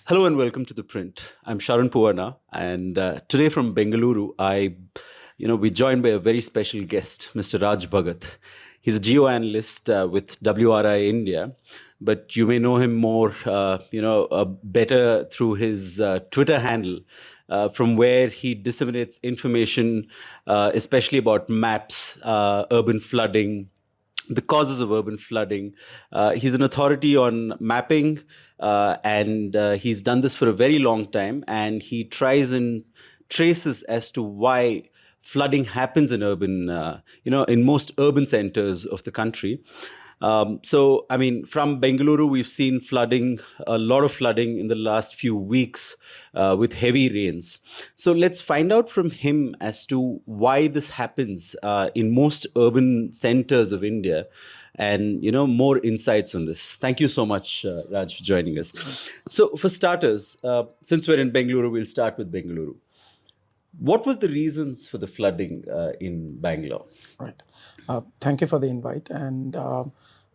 Hello and welcome to ThePrint. I'm Sharan Puvarna, and today from Bengaluru, we're joined by a very special guest, Mr. Raj Bhagat. He's a geoanalyst with WRI India, but you may know him more, better through his Twitter handle, from where he disseminates information, especially about maps, urban flooding, the causes of urban flooding. He's an authority on mapping, and he's done this for a very long time. And he tries and traces as to why flooding happens in in most urban centers of the country. From Bengaluru, we've seen flooding, a lot of flooding in the last few weeks with heavy rains. So let's find out from him as to why this happens in most urban centers of India, and more insights on this. Thank you so much, Raj, for joining us. So, for starters, since we're in Bengaluru, we'll start with Bengaluru. What was the reasons for the flooding in Bangalore? Right. Thank you for the invite. And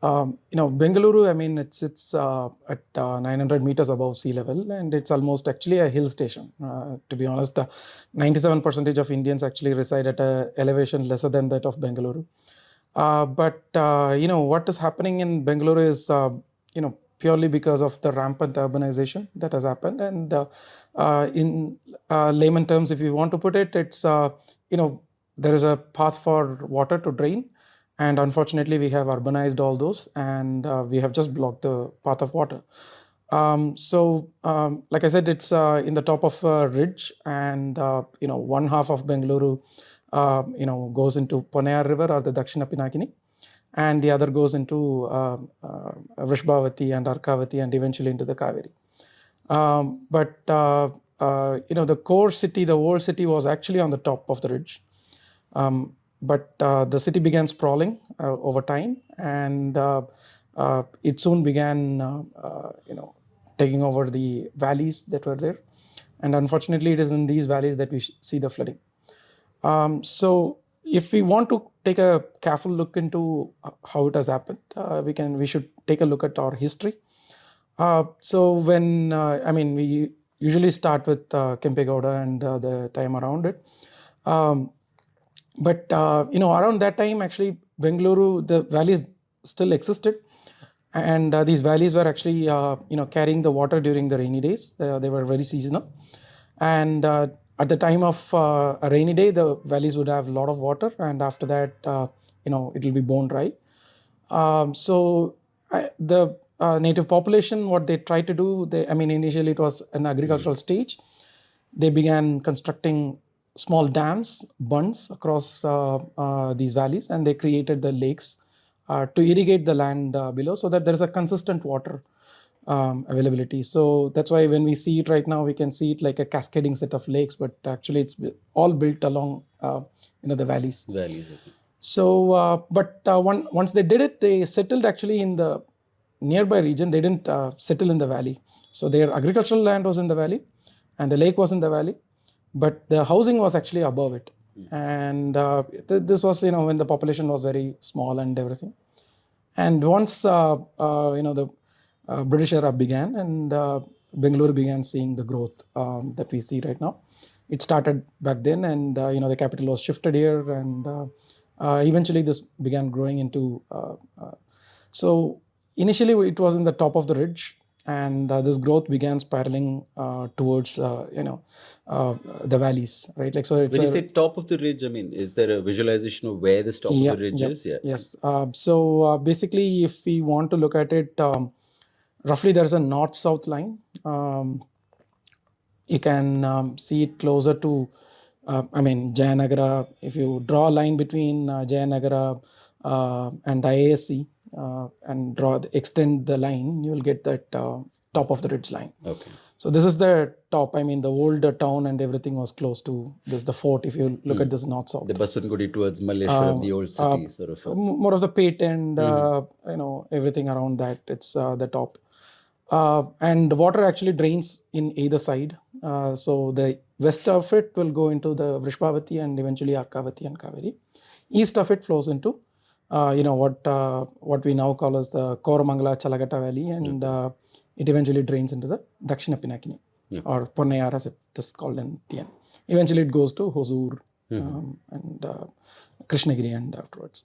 Bengaluru, I mean, it's at 900 meters above sea level, and it's almost actually a hill station. To be honest, 97% of Indians actually reside at a elevation lesser than that of Bengaluru. What is happening in Bengaluru is purely because of the rampant urbanization that has happened. And in layman terms, if you want to put it, it's there is a path for water to drain, and unfortunately we have urbanized all those, and we have just blocked the path of water. Like I said, it's in the top of a ridge, and one half of Bengaluru goes into Ponayar River or the Dakshina Pinakini, and the other goes into Vrishbhavati and Arkavati and eventually into the Kaveri. The core city, the old city, was actually on the top of the ridge. But the city began sprawling over time, and it soon began, taking over the valleys that were there. And unfortunately, it is in these valleys that we see the flooding. So if we want to take a careful look into how it has happened, we should take a look at our history. We usually start with Kempegowda and the time around it. Around that time, actually, Bengaluru, the valleys still existed. And these valleys were actually, carrying the water during the rainy days. They were very seasonal. And at the time of a rainy day, the valleys would have a lot of water. And after that, it will be bone dry. The native population, what they tried to do, initially it was an agricultural stage. They began constructing small dams, bunds across these valleys, and they created the lakes to irrigate the land below, so that there is a consistent water availability. So that's why when we see it right now, we can see it like a cascading set of lakes, but actually it's all built along the valleys. Valleys. Okay. So, once they did it, they settled actually in the nearby region. They didn't settle in the valley. So their agricultural land was in the valley, and the lake was in the valley, but the housing was actually above it. And this was, when the population was very small and everything. And once, the British era began, and Bengaluru began seeing the growth that we see right now. It started back then, and the capital was shifted here, and eventually this began growing into. So initially it was in the top of the ridge, and this growth began spiraling towards the valleys, right? Like, so it's when you say top of the ridge, is there a visualization of where this top of the ridge is? Yeah. Yes. Basically, if we want to look at it, roughly there's a north-south line. You can see it closer to, Jayanagara. If you draw a line between Jayanagara and IASC and extend the line, you will get that top of the ridge line. Okay. So this is the top. The old town and everything was close to this. The fort, if you look at this north-south. The Baswantgudi towards Malleshwaram, the old city, sort of. More of the pit and everything around that. It's the top. And the water actually drains in either side. So the west of it will go into the Vrishbhavati and eventually Arkavati and Kaveri. East of it flows into what we now call as the Koramangala Chalagata Valley, and it eventually drains into the Dakshina Pinakini, or Ponnayar as it is called in TN. Eventually it goes to Hosur and Krishnagiri and afterwards.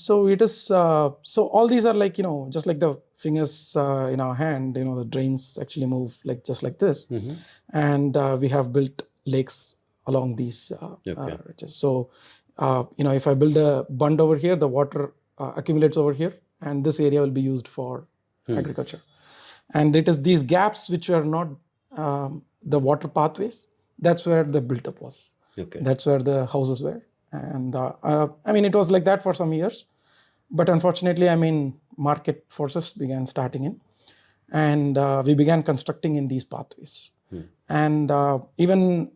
So it is, so all these are like, just like the fingers in our hand, the drains actually move like just like this. And we have built lakes along these ridges. So, if I build a bund over here, the water accumulates over here, and this area will be used for agriculture. And it is these gaps which are not the water pathways. That's where the built-up was. That's where the houses were. And it was like that for some years. But unfortunately, market forces began starting in. And we began constructing in these pathways. And even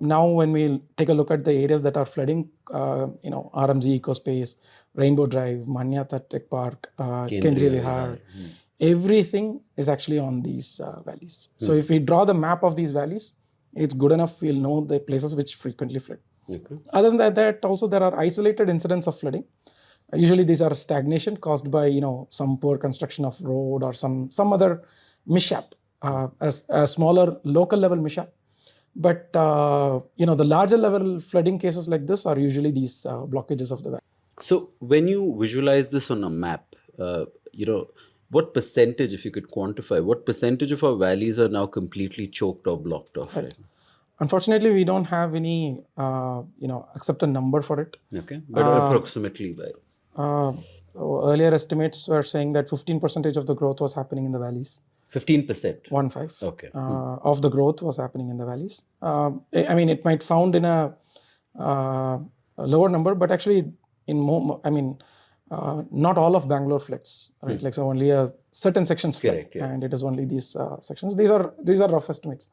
now, when we take a look at the areas that are flooding, RMZ Ecospace, Rainbow Drive, Manyata Tech Park, Kendriya Vihar, everything is actually on these valleys. So if we draw the map of these valleys, it's good enough, we'll know the places which frequently flood. Other than that, also there are isolated incidents of flooding. Usually these are stagnation caused by some poor construction of road or some other mishap, a smaller local level mishap. But the larger level flooding cases like this are usually these blockages of the valley. So when you visualize this on a map, what percentage, if you could quantify, what percentage of our valleys are now completely choked or blocked off? Right. Unfortunately, we don't have any, accept a number for it. But approximately by? Earlier estimates were saying that 15% of the growth was happening in the valleys. 15%? 1.5. Of the growth was happening in the valleys. It might sound in a lower number, but actually in more, not all of Bangalore floods, right? Like, so only a certain sections flood, and it is only these sections. These are rough estimates.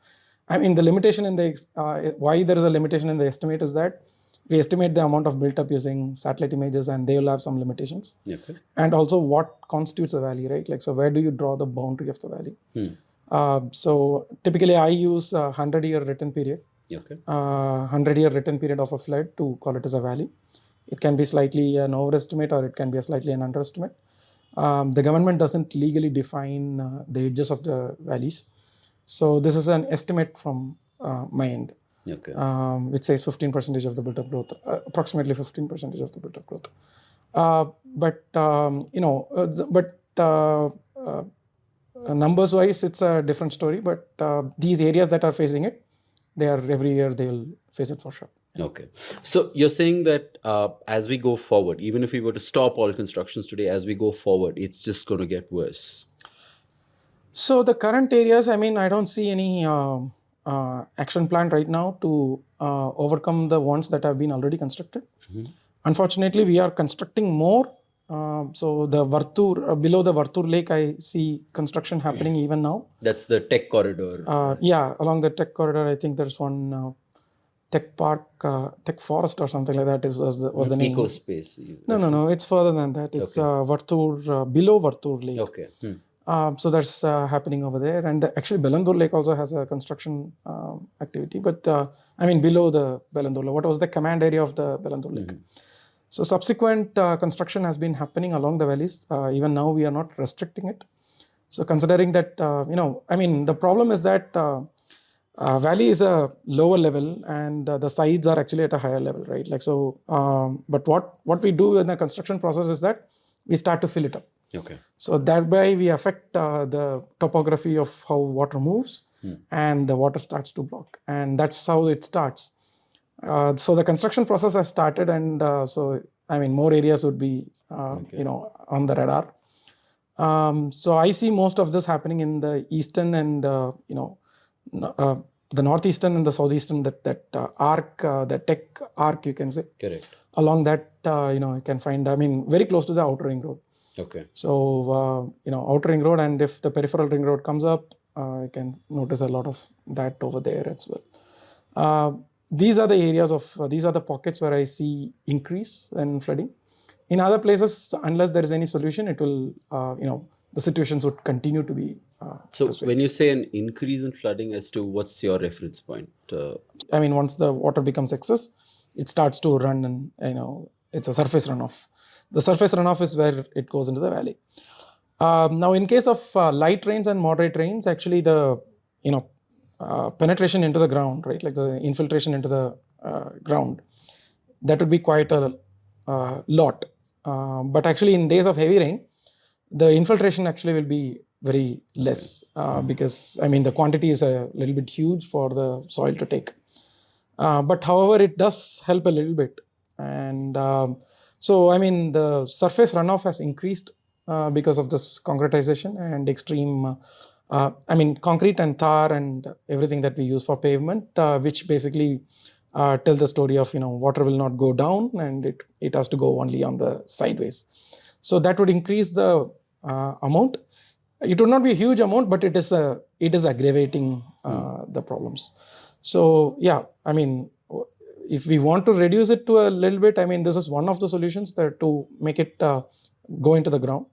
The limitation in the why there is a limitation in the estimate is that we estimate the amount of built up using satellite images, and they will have some limitations. And also what constitutes a valley, right? Like, so where do you draw the boundary of the valley? So typically I use a 100-year written period. 100-year written period of a flood to call it as a valley. It can be slightly an overestimate, or it can be a slightly an underestimate. The government doesn't legally define the edges of the valleys. So this is an estimate from my end, which says 15% of the built-up growth, approximately 15% of the built-up growth. Numbers-wise, it's a different story. But these areas that are facing it, every year they will face it for sure. So you're saying that as we go forward, even if we were to stop all constructions today, as we go forward, it's just going to get worse? So the current areas, I don't see any action plan right now to overcome the ones that have been already constructed. Unfortunately, we are constructing more. So the Vartur, below the Vartur Lake, I see construction happening even now. That's the tech corridor. Along the tech corridor, I think there's one tech park, tech forest or something like that was the name. Ecospace. No, it's further than that. It's Vartur, below Vartur Lake. So that's happening over there. And actually Belandur Lake also has a construction activity. But below the Belandur Lake, what was the command area of the Belandur Lake? So subsequent construction has been happening along the valleys. Even now we are not restricting it. So considering that, the problem is that valley is a lower level, and the sides are actually at a higher level, right? Like, so, but what we do in the construction process is that we start to fill it up. So thereby we affect the topography of how water moves, and the water starts to block, and that's how it starts. So the construction process has started, and more areas would be on the radar. So I see most of this happening in the eastern and the northeastern and the southeastern, that arc, the tech arc, you can say. Along that, you can find, very close to the outer ring road. So, outer ring road, and if the peripheral ring road comes up, you can notice a lot of that over there as well. These are the areas these are the pockets where I see increase in flooding. In other places, unless there is any solution, it will, the situations would continue to be So when you say an increase in flooding, as to what's your reference point? Once the water becomes excess, it starts to run, and, it's a surface runoff. The surface runoff is where it goes into the valley. Now, in case of light rains and moderate rains, actually the penetration into the ground, right, like the infiltration into the ground, that would be quite a lot. But actually, in days of heavy rain, the infiltration actually will be very less because the quantity is a little bit huge for the soil to take. But however, it does help a little bit. And the surface runoff has increased because of this concretization and extreme, concrete and tar and everything that we use for pavement, which basically tell the story of, water will not go down and it has to go only on the sideways. So that would increase the amount. It would not be a huge amount, but it is aggravating the problems. So yeah, if we want to reduce it to a little bit, this is one of the solutions that to make it go into the ground.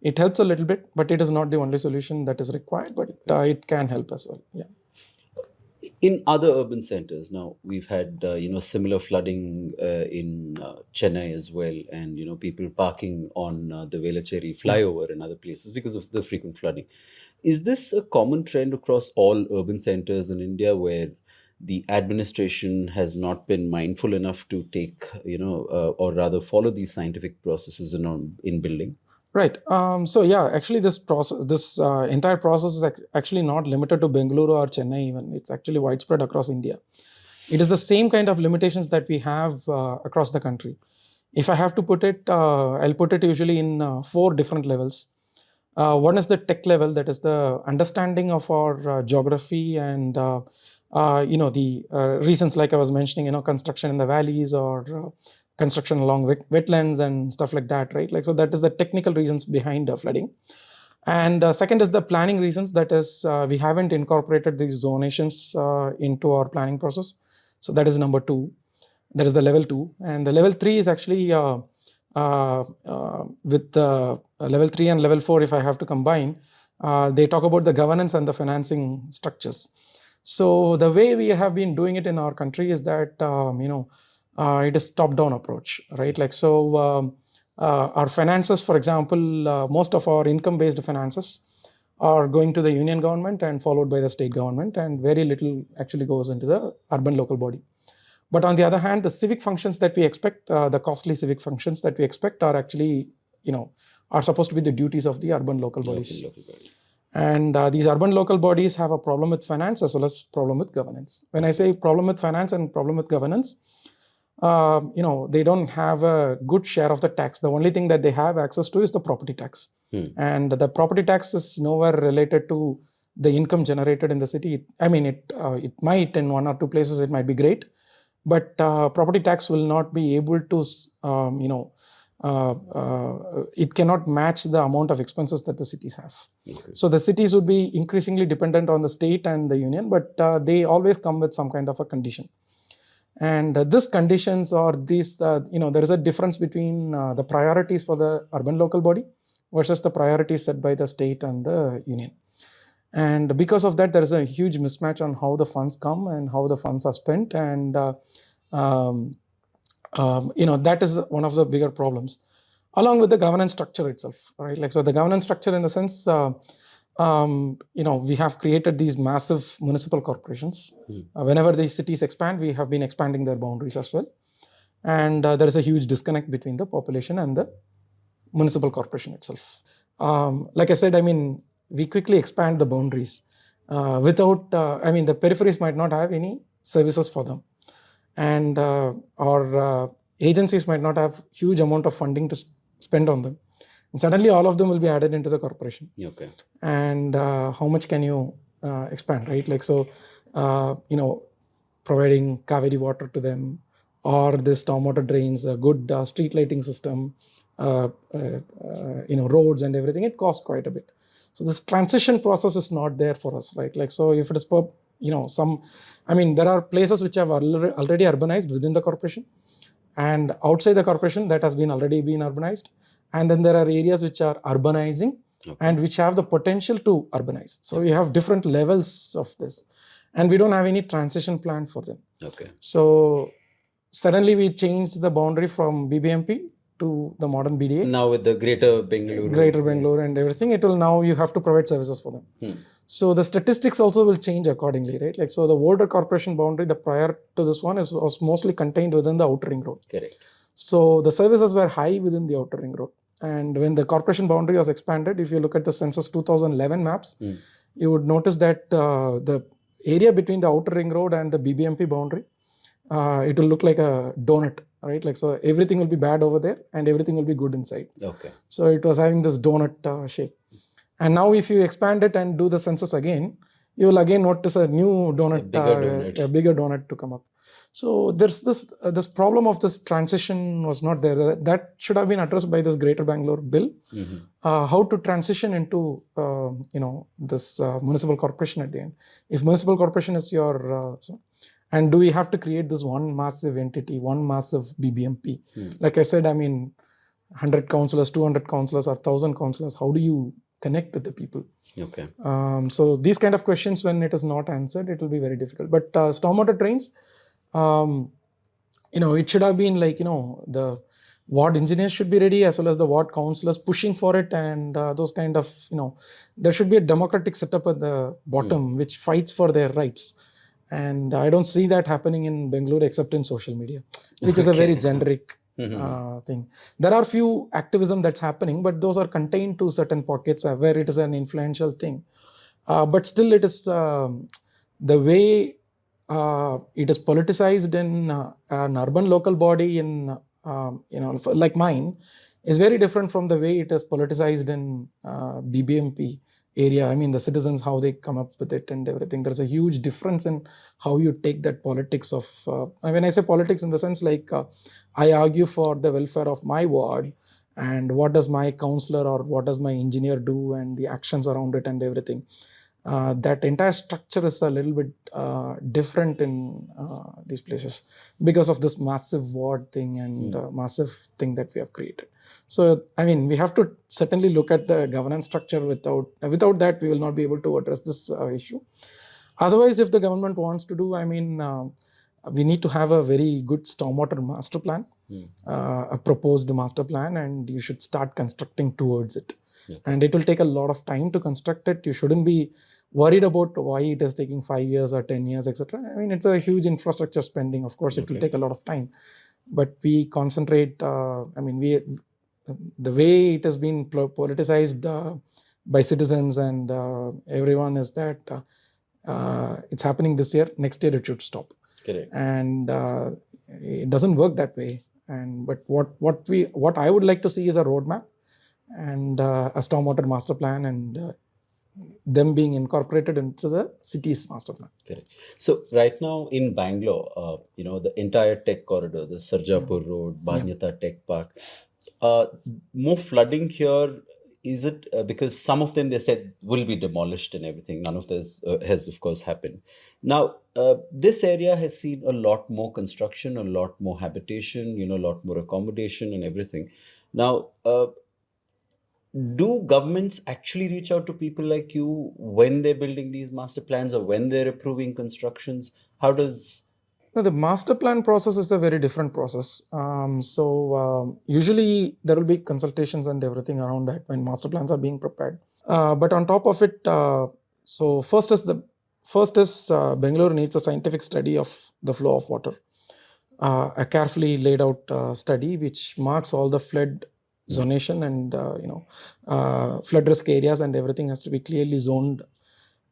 It helps a little bit, but it is not the only solution that is required, but it can help as well. Yeah. In other urban centers, now we've had similar flooding in Chennai as well, and people parking on the Velachery flyover and other places because of the frequent flooding. Is this a common trend across all urban centers in India, where the administration has not been mindful enough to take, or rather follow these scientific processes in building? Right. Actually, this entire process is actually not limited to Bengaluru or Chennai. Even it's actually widespread across India. It is the same kind of limitations that we have across the country. If I have to put it, I'll put it usually in 4 different levels. One is the tech level, that is the understanding of our geography and the reasons, like I was mentioning, construction in the valleys or construction along wetlands and stuff like that, right? Like, so that is the technical reasons behind flooding. And second is the planning reasons, that is we haven't incorporated these zonations into our planning process. So that is number 2. That is the level 2. And the level 3 is actually with level 3 and level 4, if I have to combine, they talk about the governance and the financing structures. So the way we have been doing it in our country is that it is top-down approach, right? Like, so our finances, for example, most of our income-based finances are going to the union government and followed by the state government, and very little actually goes into the urban local body. But on the other hand, the civic functions that we expect, the costly civic functions that we expect, are actually, are supposed to be the duties of the urban local bodies. And these urban local bodies have a problem with finance as well as problem with governance. When I say problem with finance and problem with governance, they don't have a good share of the tax. The only thing that they have access to is the property tax. And the property tax is nowhere related to the income generated in the city. It might, in 1 or 2 places, it might be great, but property tax will not be able to, it cannot match the amount of expenses that the cities have. Okay. So the cities would be increasingly dependent on the state and the union, but they always come with some kind of a condition. And these conditions, or these, there is a difference between the priorities for the urban local body versus the priorities set by the state and the union. And because of that, there is a huge mismatch on how the funds come and how the funds are spent. And, that is one of the bigger problems, along with the governance structure itself, right? Like, so the governance structure, in the sense, we have created these massive municipal corporations. Whenever these cities expand, we have been expanding their boundaries as well. And there is a huge disconnect between the population and the municipal corporation itself. Like I said, we quickly expand the boundaries without, the peripheries might not have any services for them. And our agencies might not have huge amount of funding to spend on them. And suddenly all of them will be added into the corporation. Okay. And how much can you expand, right? Like, so, providing Kaveri water to them, or this stormwater drains, a good street lighting system, roads and everything, it costs quite a bit. So this transition process is not there for us, right? Like, so if it is there are places which have already urbanized within the corporation, and outside the corporation that has already been urbanized. And then there are areas which are urbanizing, okay, and which have the potential to urbanize. So you have different levels of this, and we don't have any transition plan for them. Okay. So suddenly we changed the boundary from BBMP to the modern BDA. Now with the Greater Bengaluru. Greater Bengaluru and everything, it will now you have to provide services for them. So the statistics also will change accordingly, right? Like, so the older corporation boundary, the prior to this one was mostly contained within the outer ring road. Correct. So the services were high within the outer ring road. And when the corporation boundary was expanded, if you look at the census 2011 maps, you would notice that the area between the outer ring road and the BBMP boundary, it will look like a donut, right? Like, so everything will be bad over there and everything will be good inside. Okay. So it was having this donut shape. And now if you expand it and do the census again, you will again notice a new donut, a bigger donut to come up. So there's this problem of this transition was not there. That should have been addressed by this Greater Bangalore bill. How to transition into this municipal corporation at the end. If municipal corporation is your and do we have to create this one massive entity, one massive BBMP? Like I said, I mean, 100 councillors, 200 councillors, or 1,000 councillors. How do you connect with the people? Okay. So these kind of questions, when it is not answered, it will be very difficult. But stormwater drains, it should have been like, the ward engineers should be ready as well as the ward councillors pushing for it, and those kind of, there should be a democratic setup at the bottom which fights for their rights. And I don't see that happening in Bengaluru except in social media, which is a very generic thing. There are few activism that's happening, but those are contained to certain pockets where it is an influential thing. But still, it is the way it is politicized in an urban local body in like mine is very different from the way it is politicized in BBMP area. I mean, the citizens, how they come up with it and everything. There's a huge difference in how you take that politics of, when I say politics in the sense like, I argue for the welfare of my ward, and what does my councillor or what does my engineer do, and the actions around it and everything. That entire structure is a little bit different in these places because of this massive ward thing and massive thing that we have created. So, I mean, we have to certainly look at the governance structure. Without that, we will not be able to address this issue. Otherwise, if the government wants to do, I mean, we need to have a very good stormwater master plan, a proposed master plan, and you should start constructing towards it. And it will take a lot of time to construct it. You shouldn't be worried about why it is taking 5 years or 10 years, etc. I mean, it's a huge infrastructure spending. Of course, it will take a lot of time. But we concentrate, the way it has been politicized by citizens and everyone is that it's happening this year, next year it should stop. Correct. And it doesn't work that way. But what I would like to see is a roadmap and a stormwater master plan, and them being incorporated into the city's master plan. Correct. So right now in Bangalore, the entire tech corridor, the Sarjapur Road, Banyata Tech Park, more flooding here. Is it because some of them they said will be demolished and everything? None of this has, of course, happened. Now, this area has seen a lot more construction, a lot more habitation, a lot more accommodation and everything. Now, do governments actually reach out to people like you when they're building these master plans or when they're approving constructions? How does... No, the master plan process is a very different process. Usually there will be consultations and everything around that when master plans are being prepared. But on top of it, so first is Bengaluru needs a scientific study of the flow of water, a carefully laid out study which marks all the flood zonation and flood risk areas, and everything has to be clearly zoned,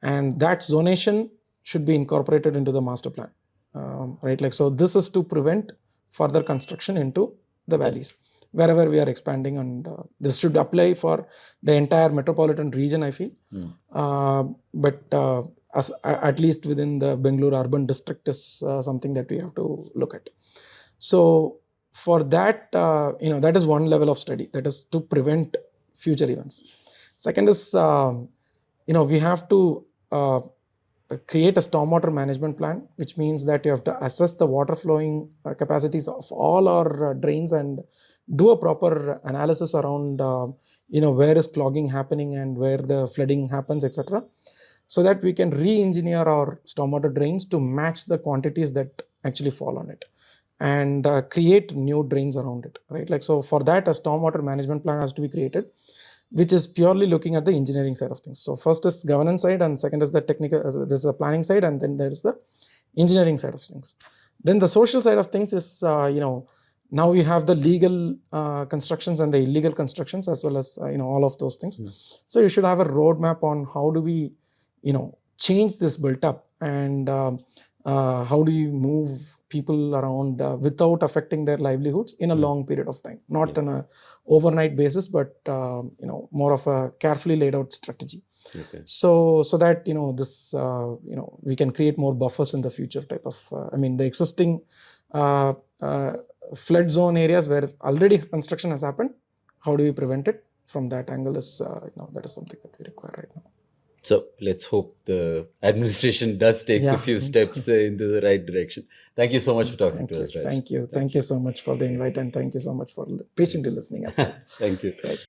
and that zonation should be incorporated into the master plan. Right, like, so this is to prevent further construction into the valleys wherever we are expanding, and this should apply for the entire metropolitan region, I feel. But at least within the Bengaluru urban district is something that we have to look at. So for that, that is one level of study, that is to prevent future events. Second is, we have to create a stormwater management plan, which means that you have to assess the water flowing capacities of all our drains and do a proper analysis around, where is clogging happening and where the flooding happens, etc. So that we can re-engineer our stormwater drains to match the quantities that actually fall on it. and create new drains around it, right? Like, so for that, a stormwater management plan has to be created, which is purely looking at the engineering side of things. So first is governance side, and second is the technical, there's the planning side, and then there's the engineering side of things. Then the social side of things is, now we have the legal constructions and the illegal constructions, as well as, all of those things. So you should have a roadmap on how do we, change this built up, and how do you move people around without affecting their livelihoods in a long period of time, not on a overnight basis, but more of a carefully laid out strategy. Okay. So that this we can create more buffers in the future type of the existing flood zone areas where already construction has happened, how do we prevent it? From that angle is that is something that we require right now. So let's hope the administration does take a few steps into the right direction. Thank you so much for talking to us, Raj. Thank you so much for the invite, and thank you so much for patiently listening as well. Thank you. Right.